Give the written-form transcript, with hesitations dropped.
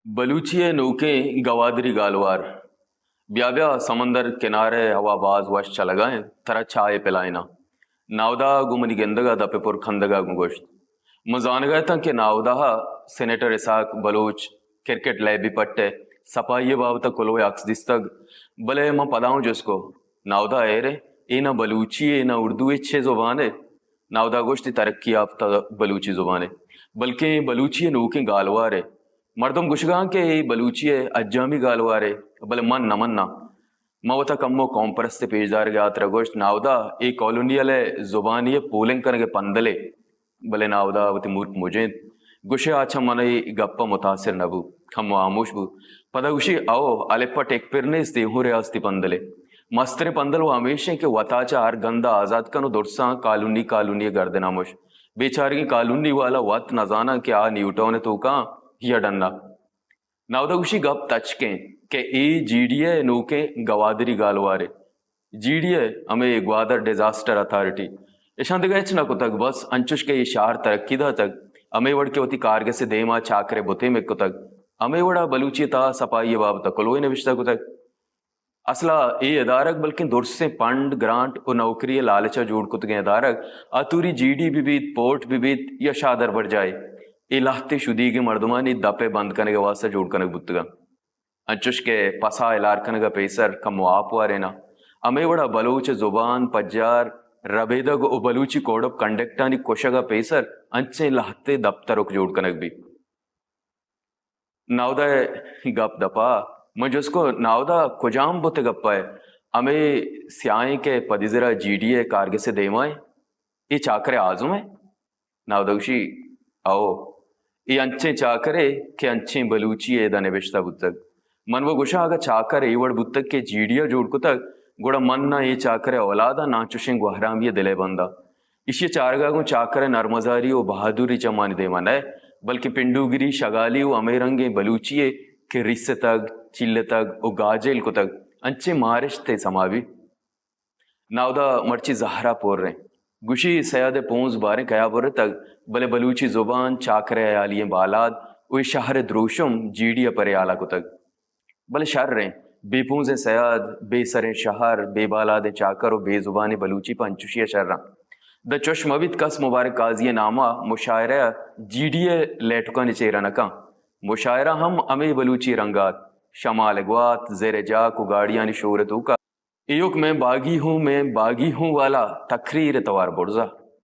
बलूचिये नौकें गवादरी गालवार ब्याब्या समंदर किनारे हवाबाज वश चलगाएं तरा छाए पिलाइना नावदा गुमनी गेंदगा दपेपुर खंदगा गुगोश्त मजानगा तक के नावदा सेनेटर इसाक बलूच क्रिकेट लैबी पट्टे सपाइये बावता कुलोए अक्स दिस्तग भले म पदाऊं जिसको नावदा एरे ए ना बलूची ए ना उर्दू छे जुबाने नावदा गोश्ती तरक्की याफ्ता बलूची जुबाने बल्कि बलूची नौकें गालवार है मर्दम गुशगां के बलूची अज्जामी गालवारे बल मन नमन्ना मवता कम्मो कौम परस्ते पेशदार गात रगोश नावदा ए कॉलोनियल जुबानी पोलिंग करके पंदले भले नावदा वती मूर्ख मुझे गुशे आछा मन गप्पा मुतासिर नबू खम्मो आमोश बू पदा गुशी आओ अलेप्पा टेक पिरने इस देहू रियास्ती पंदले मस्तरे पंदल वो हमेशा के वताचा आर गंदा आजाद कनो दुर्सा कालूनी कालूनी गर्दे नामोश बेचारी कालूनी वाला वत नजाना के आ न्यूटो ने तो कहा यडन्ना नावदगुशी गप तचके के ए जीडीए नौके गवादरी गालवारे जीडीए हमें ग्वादर डिजास्टर अथॉरिटी इशांत गए ना कुतक बस अंचुश के इशार तरक्की दा तक हमें वड़ के होती कारगे से देमा चाकरे बुते में कुतक हमें वड़ा बलूची ता सपाई बाब तक कोलोई ने विश्ता कुतक असला ए अदारक बल्कि दुर्स से पंड ग्रांट और नौकरी लालचा जोड़ कुतगे अदारक अतूरी जीडी बिबीत पोर्ट बिबीत या शादर बढ़ जाए इलाहते शुदी के मर्दमानी दपे बंद करने के वास्ते जोड़ करने बुतगा अंचुश के पसा इलार करने का पेसर कम आप वारेना अमे बड़ा बलूच जुबान पज्जार रबेदग ओ बलूची कोड ऑफ कंडक्टा नी कोशगा पेसर अंचे लाहते दफ्तर जोड़ करने भी नावदा गप दपा मैं जिसको नावदा कुजाम बुते गप्पा है अमे स्याए के पदिजरा जीडीए कारगे से देमाए ये चाकरे आजुम है नावदगशी आओ ಈ ಅಂಚೆ ಚಾಕರೆ ಕೆ ಅಂಚೆ ಬಲೂಚಿ ಏದಾನೆ ಬೆಶ್ತಾ ಬುತ್ತಗ್ ಮನ್ವ ಗುಶಾ ಆಗ ಚಾಕರೆ ಇವಡ್ ಬುತ್ತಕ್ಕೆ जीडिया जोड़कुतग गुड़ा मन ना ये चाकरे औलादा नाचुशेंग वहरामिया दिले बंदा इसी चारगा को चाकरे नरमजारी ओ बहादुरी चमानी दे मन है बल्कि पिंडूगिरी शगाली ओ अमेरंगे बलूचिए के रिस्से तग चिल्ले तग ओ गाजेल को तग अंचे मारिश थे समावी नावदा मर्ची जहरा पोर रहे गुशी सयादे पोंस बारे कया बोरे तक भले बलूची जुबान चाकरे आलिए बालाद वे शहर द्रोशम जीडिया परे आला को तक भले शर रहे बेपूंजे सयाद बेसरे शहर बेबालाद चाकर और बेजुबान बलूची पंचुशिया शर्रा द चश्मविद कस मुबारक काजिए नामा मुशायरा जीडिया लेटुका निचेरा नका मुशायरा हम अमे बलूची रंगात शमाल ग्वात जेरे जाक गाड़ियां शोरतों का एयुक मैं बागी हूँ वाला तकरीर तवार बुर्जा